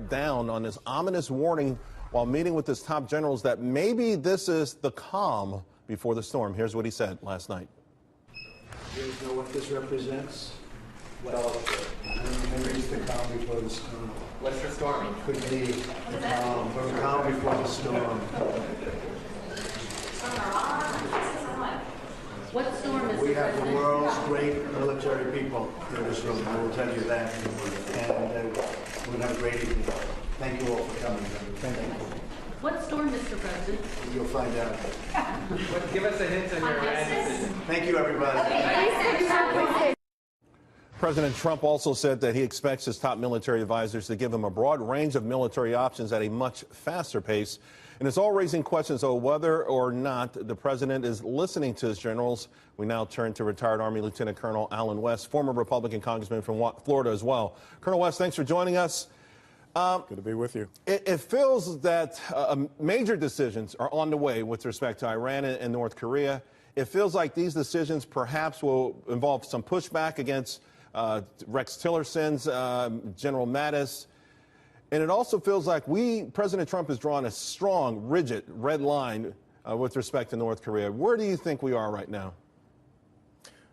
Down on this ominous warning while meeting with his top generals that maybe this is the calm before the storm. Here's what he said last night. You guys know what this represents? Well, maybe it's the calm before the storm. What's the storm? Could be the calm before the storm. What storm is We have the world's great military people in this room, I will tell you that. And we're going to have a great evening. Thank you all for coming. Thank you. What storm, Mr. President? You'll find out. Give us a hint on your answer. Thank you, everybody. President Trump also said that he expects his top military advisors to give him a broad range of military options at a much faster pace. And it's all raising questions of whether or not the president is listening to his generals. We now turn to retired Army Lieutenant Colonel Alan West, former Republican congressman from Florida as well. Colonel West, thanks for joining us. Good to be with you. It feels that major decisions are on the way with respect to Iran and North Korea. It feels like these decisions perhaps will involve some pushback against Rex Tillerson's, General Mattis. And it also feels like President Trump has drawn a strong, rigid, red line with respect to North Korea. Where do you think we are right now?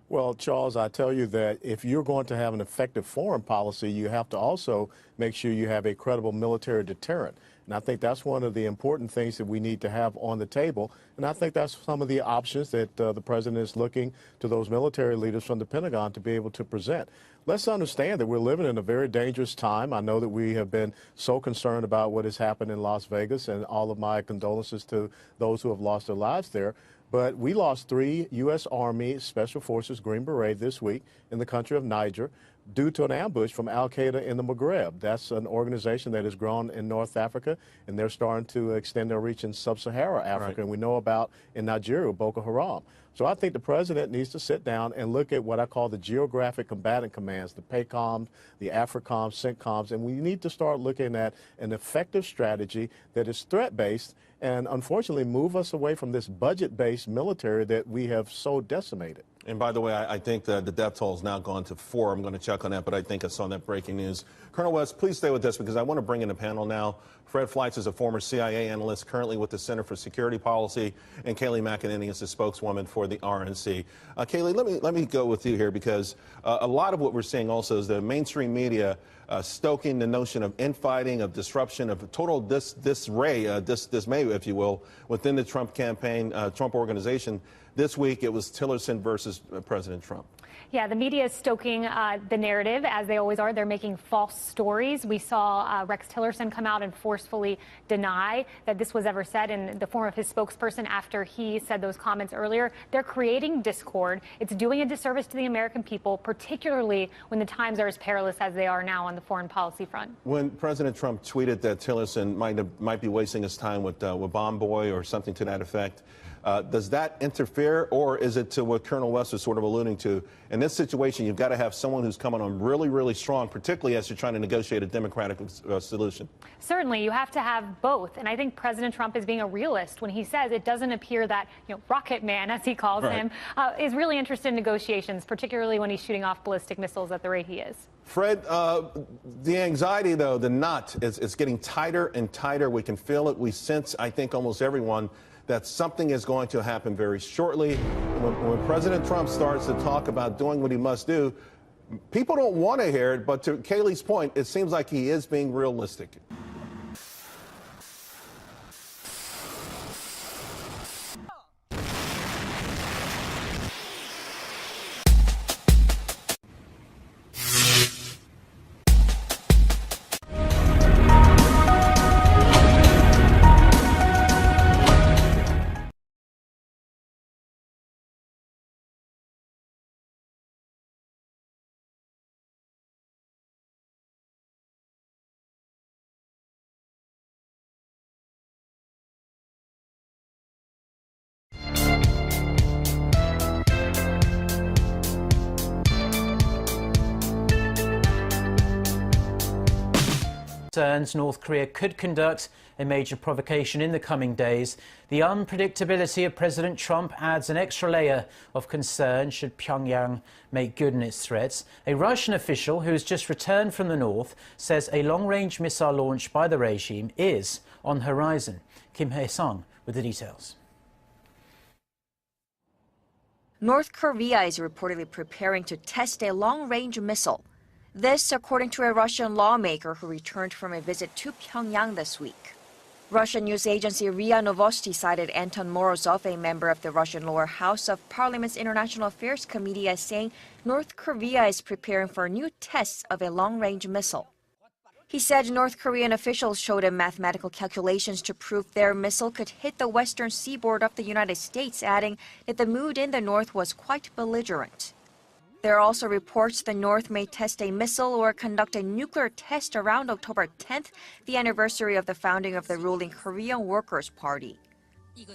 Well, Charles, I tell you that if you're going to have an effective foreign policy, you have to also make sure you have a credible military deterrent. And I think that's one of the important things that we need to have on the table. And I think that's some of the options that the president is looking to those military leaders from the Pentagon to be able to present. Let's understand that we're living in a very dangerous time. I know that we have been so concerned about what has happened in Las Vegas, and all of my condolences to those who have lost their lives there. But we lost 3 U.S. Army Special Forces Green Beret this week in the country of Niger due to an ambush from al-Qaeda in the Maghreb. That's an organization that has grown in North Africa, and they're starting to extend their reach in sub-Saharan Africa. Right. And we know about in Nigeria, Boko Haram. So I think the president needs to sit down and look at what I call the geographic combatant commands, the PACOM, the AFRICOM, CENTCOMs, and we need to start looking at an effective strategy that is threat-based and unfortunately move us away from this budget-based military that we have so decimated. And by the way, I think the death toll has now gone to 4. I'm going to check on that, but I think I saw that breaking news. Colonel West, please stay with us because I want to bring in the panel now. Fred Fleitz is a former CIA analyst currently with the Center for Security Policy, and Kayleigh McEnany is the spokeswoman for the RNC. Kayleigh, let me go with you here because a lot of what we're seeing also is the mainstream media stoking the notion of infighting, of disruption, of total disarray, dismay, if you will, within the Trump campaign, Trump organization. This week, it was Tillerson versus President Trump. Yeah, the media is stoking the narrative, as they always are. They're making false stories. We saw Rex Tillerson come out and forcefully deny that this was ever said in the form of his spokesperson after he said those comments earlier. They're creating discord. It's doing a disservice to the American people, particularly when the times are as perilous as they are now on the foreign policy front. When President Trump tweeted that Tillerson might be wasting his time with Bomb Boy or something to that effect, does that interfere, or is it to what Colonel West was sort of alluding to? In this situation, you've got to have someone who's coming on really, really strong, particularly as you're trying to negotiate a democratic solution. Certainly, you have to have both. And I think President Trump is being a realist when he says it doesn't appear that, Rocket Man, as he calls him, is really interested in negotiations, particularly when he's shooting off ballistic missiles at the rate he is. Fred, the anxiety, though, the knot is getting tighter and tighter. We can feel it. We sense, I think, almost everyone, that something is going to happen very shortly. When President Trump starts to talk about doing what he must do, people don't want to hear it, but to Kayleigh's point, it seems like he is being realistic. Concerns North Korea could conduct a major provocation in the coming days. The unpredictability of President Trump adds an extra layer of concern should Pyongyang make good on its threats. A Russian official who has just returned from the north says a long-range missile launch by the regime is on the horizon. Kim Hae-sung with the details. North Korea is reportedly preparing to test a long-range missile. This, according to a Russian lawmaker who returned from a visit to Pyongyang this week. Russian news agency RIA Novosti cited Anton Morozov, a member of the Russian lower house of Parliament's International Affairs Committee, as saying North Korea is preparing for new tests of a long-range missile. He said North Korean officials showed him mathematical calculations to prove their missile could hit the western seaboard of the United States, adding that the mood in the north was quite belligerent. There are also reports the North may test a missile or conduct a nuclear test around October 10th, the anniversary of the founding of the ruling Korean Workers' Party.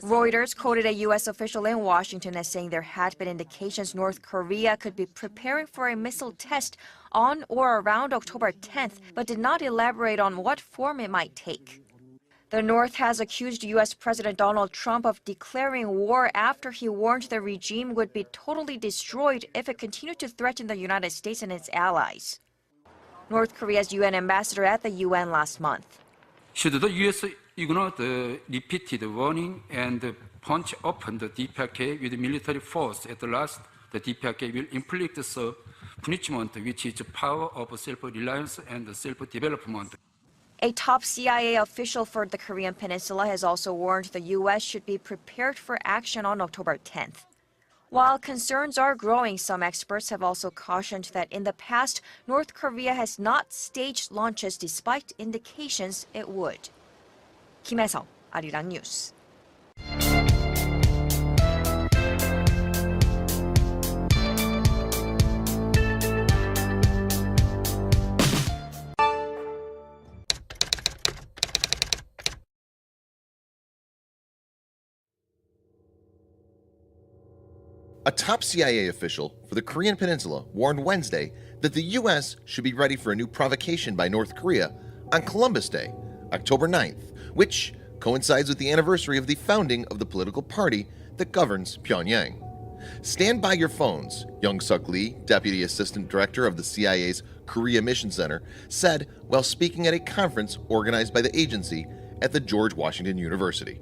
Reuters quoted a U.S. official in Washington as saying there had been indications North Korea could be preparing for a missile test on or around October 10th, but did not elaborate on what form it might take. The North has accused U.S. President Donald Trump of declaring war after he warned the regime would be totally destroyed if it continued to threaten the United States and its allies. North Korea's UN ambassador at the UN last month. Should the U.S. ignore the repeated warning and punch open the DPRK with military force at last, the DPRK will inflict the punishment which is the power of self-reliance and self-development. A top CIA official for the Korean Peninsula has also warned the U.S. should be prepared for action on October 10th. While concerns are growing, some experts have also cautioned that in the past, North Korea has not staged launches despite indications it would. Kim Hae-sung, Arirang News. A top CIA official for the Korean Peninsula warned Wednesday that the U.S. should be ready for a new provocation by North Korea on Columbus Day, October 9th, which coincides with the anniversary of the founding of the political party that governs Pyongyang. Stand by your phones, Young-Suk Lee, Deputy Assistant Director of the CIA's Korea Mission Center, said while speaking at a conference organized by the agency at the George Washington University.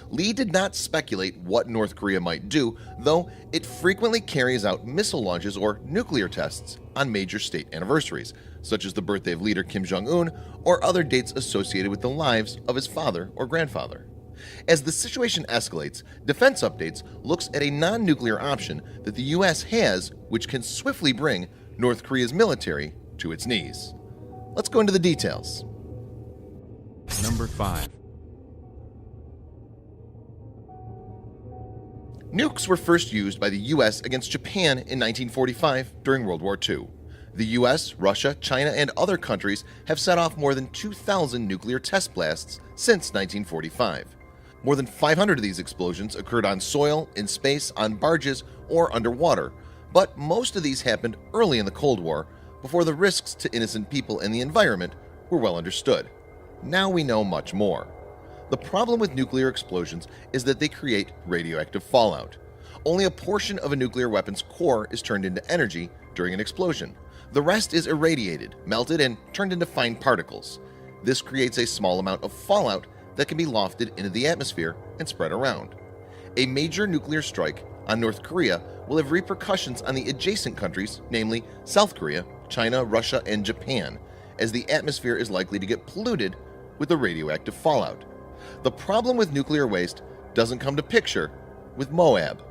Lee did not speculate what North Korea might do, though it frequently carries out missile launches or nuclear tests on major state anniversaries, such as the birthday of leader Kim Jong-un or other dates associated with the lives of his father or grandfather. As the situation escalates, Defense Updates looks at a non-nuclear option that the U.S. has, which can swiftly bring North Korea's military to its knees. Let's go into the details. Number 5. Nukes were first used by the U.S. against Japan in 1945 during World War II. The U.S., Russia, China, and other countries have set off more than 2,000 nuclear test blasts since 1945. More than 500 of these explosions occurred on soil, in space, on barges, or underwater, but most of these happened early in the Cold War, before the risks to innocent people and the environment were well understood. Now we know much more. The problem with nuclear explosions is that they create radioactive fallout. Only a portion of a nuclear weapon's core is turned into energy during an explosion. The rest is irradiated, melted, and turned into fine particles. This creates a small amount of fallout that can be lofted into the atmosphere and spread around. A major nuclear strike on North Korea will have repercussions on the adjacent countries, namely South Korea, China, Russia, and Japan, as the atmosphere is likely to get polluted with the radioactive fallout. The problem with nuclear waste doesn't come to picture with Moab.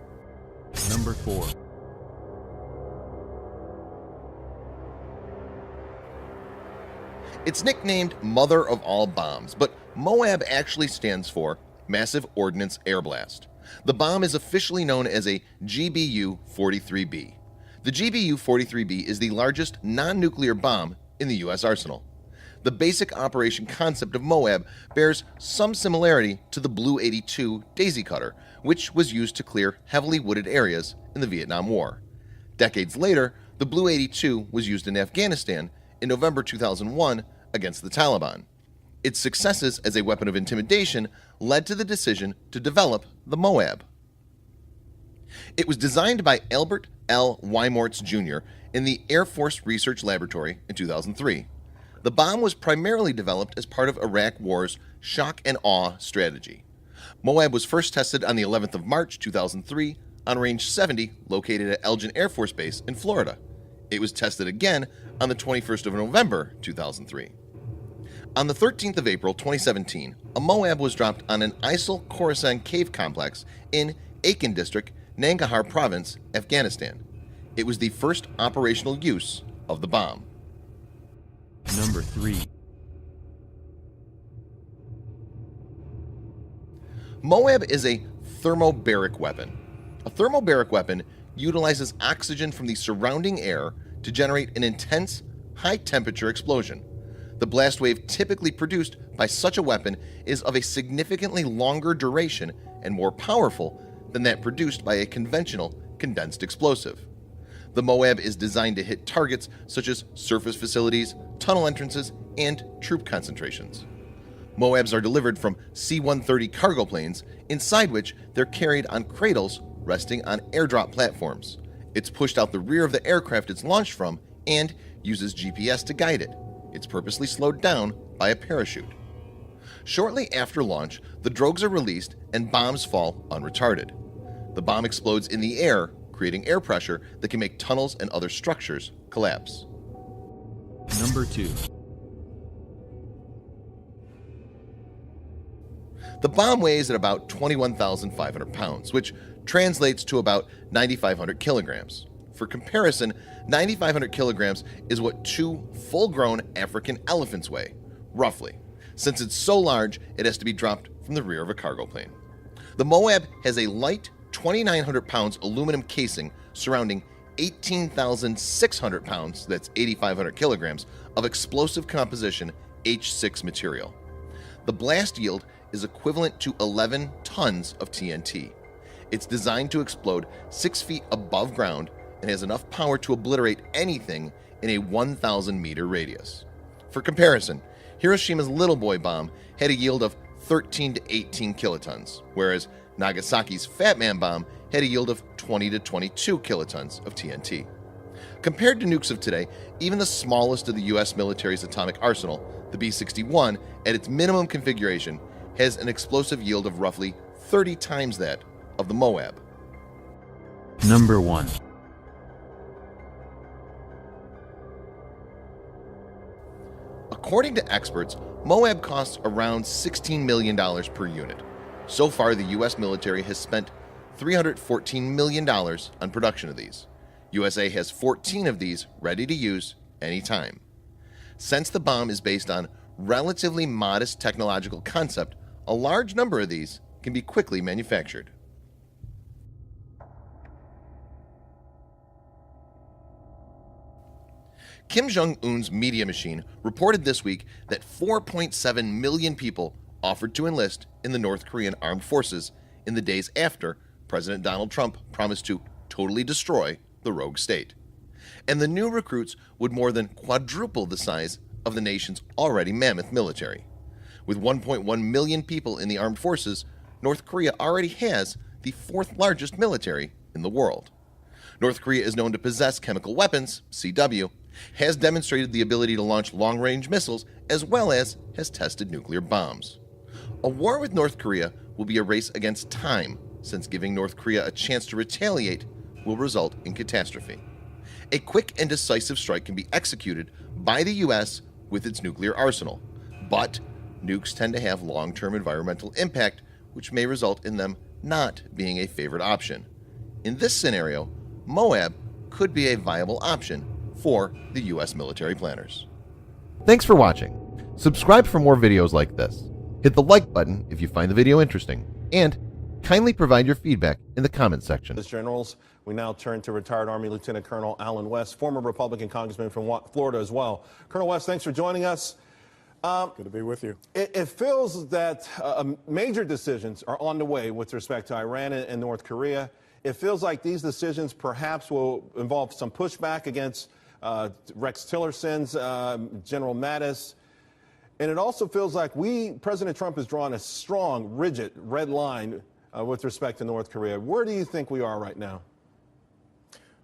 Number 4. It's nicknamed Mother of All Bombs, but Moab actually stands for Massive Ordnance Air Blast. The bomb is officially known as a GBU-43B. The GBU-43B is the largest non-nuclear bomb in the U.S. arsenal. The basic operation concept of Moab bears some similarity to the Blue 82 Daisy Cutter, which was used to clear heavily wooded areas in the Vietnam War. Decades later, the Blue 82 was used in Afghanistan in November 2001 against the Taliban. Its successes as a weapon of intimidation led to the decision to develop the Moab. It was designed by Albert L. Wymorts Jr. in the Air Force Research Laboratory in 2003. The bomb was primarily developed as part of Iraq War's shock and awe strategy. Moab was first tested on the 11th of March 2003 on Range 70 located at Elgin Air Force Base in Florida. It was tested again on the 21st of November 2003. On the 13th of April 2017, a Moab was dropped on an ISIL Khorasan cave complex in Akin District, Nangarhar Province, Afghanistan. It was the first operational use of the bomb. Number 3. Moab is a thermobaric weapon. A thermobaric weapon utilizes oxygen from the surrounding air to generate an intense, high-temperature explosion. The blast wave typically produced by such a weapon is of a significantly longer duration and more powerful than that produced by a conventional condensed explosive. The Moab is designed to hit targets such as surface facilities, tunnel entrances, and troop concentrations. Moabs are delivered from C-130 cargo planes, inside which they're carried on cradles resting on airdrop platforms. It's pushed out the rear of the aircraft it's launched from and uses GPS to guide it. It's purposely slowed down by a parachute. Shortly after launch, the drogues are released and bombs fall unretarded. The bomb explodes in the air, creating air pressure that can make tunnels and other structures collapse. Number 2. The bomb weighs at about 21,500 pounds, which translates to about 9,500 kilograms. For comparison, 9,500 kilograms is what 2 full-grown African elephants weigh, roughly. Since it's so large, it has to be dropped from the rear of a cargo plane. The Moab has a light 2,900 pounds aluminum casing surrounding 18,600 pounds, that's 8,500 kilograms, of explosive composition H6 material. The blast yield is equivalent to 11 tons of TNT. It's designed to explode 6 feet above ground and has enough power to obliterate anything in a 1,000-meter radius. For comparison, Hiroshima's Little Boy bomb had a yield of 13 to 18 kilotons, whereas Nagasaki's Fat Man bomb had a yield of 20 to 22 kilotons of TNT. Compared to nukes of today, even the smallest of the US military's atomic arsenal, the B-61, at its minimum configuration, has an explosive yield of roughly 30 times that of the Moab. Number 1. According to experts, Moab costs around $16 million per unit. So far, the U.S. military has spent $314 million on production of these. USA has 14 of these ready to use anytime. Since the bomb is based on relatively modest technological concept, a large number of these can be quickly manufactured. Kim Jong-un's media machine reported this week that 4.7 million people offered to enlist in the North Korean armed forces in the days after President Donald Trump promised to totally destroy the rogue state. And the new recruits would more than quadruple the size of the nation's already mammoth military. With 1.1 million people in the armed forces, North Korea already has the 4th largest military in the world. North Korea is known to possess chemical weapons, CW, has demonstrated the ability to launch long-range missiles, as well as has tested nuclear bombs. A war with North Korea will be a race against time, since giving North Korea a chance to retaliate will result in catastrophe. A quick and decisive strike can be executed by the U.S. with its nuclear arsenal, but nukes tend to have long-term environmental impact, which may result in them not being a favored option. In this scenario, Moab could be a viable option for the U.S. military planners. Thanks for watching. Subscribe for more videos like this. Hit the like button if you find the video interesting, and kindly provide your feedback in the comments section. As generals, we now turn to retired Army Lieutenant Colonel Alan West, former Republican congressman from Florida as well. Colonel West, thanks for joining us. Good to be with you. It feels that major decisions are on the way with respect to Iran and North Korea. It feels like these decisions perhaps will involve some pushback against Rex Tillerson's, General Mattis. And it also feels like President Trump has drawn a strong, rigid, red line with respect to North Korea. Where do you think we are right now?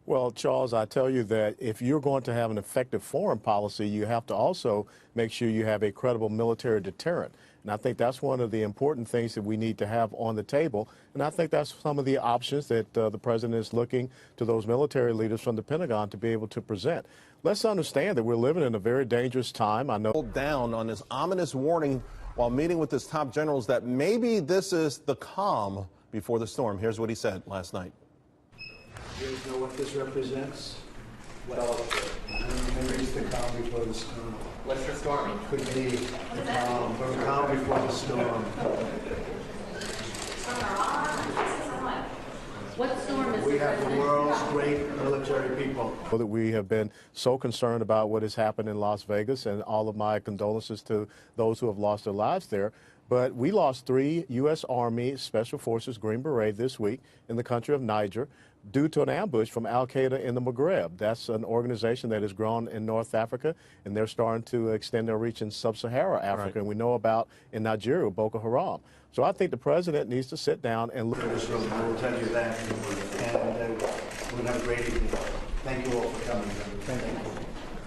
Well, Charles, I tell you that if you're going to have an effective foreign policy, you have to also make sure you have a credible military deterrent. And I think that's one of the important things that we need to have on the table. And I think that's some of the options that the president is looking to those military leaders from the Pentagon to be able to present. Let's understand that we're living in a very dangerous time. I know down on this ominous warning while meeting with his top generals that maybe this is the calm before the storm. Here's what he said last night. You guys know what this represents? Well, maybe it's the calm before the storm. What's the storm? Could be the calm before the storm. What storm, Mr. We have the President? world's great military people. that we have been so concerned about what has happened in Las Vegas, and all of my condolences to those who have lost their lives there. But we lost 3 U.S. Army Special Forces Green Beret this week in the country of Niger due to an ambush from al-Qaeda in the Maghreb. That's an organization that has grown in North Africa, and they're starting to extend their reach in sub-Saharan Africa. Right. And we know about in Nigeria, Boko Haram. So I think the president needs to sit down and look. This room, I will tell you that. And we're going to have a great evening. Thank you all for coming. Thank you.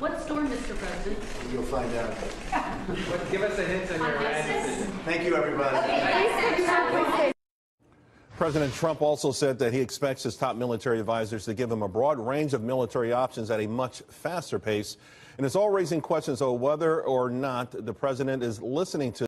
What storm, Mr. President? You'll find out. Give us a hint on your decision. Thank you, everybody. President Trump also said that he expects his top military advisors to give him a broad range of military options at a much faster pace. And it's all raising questions of whether or not the president is listening to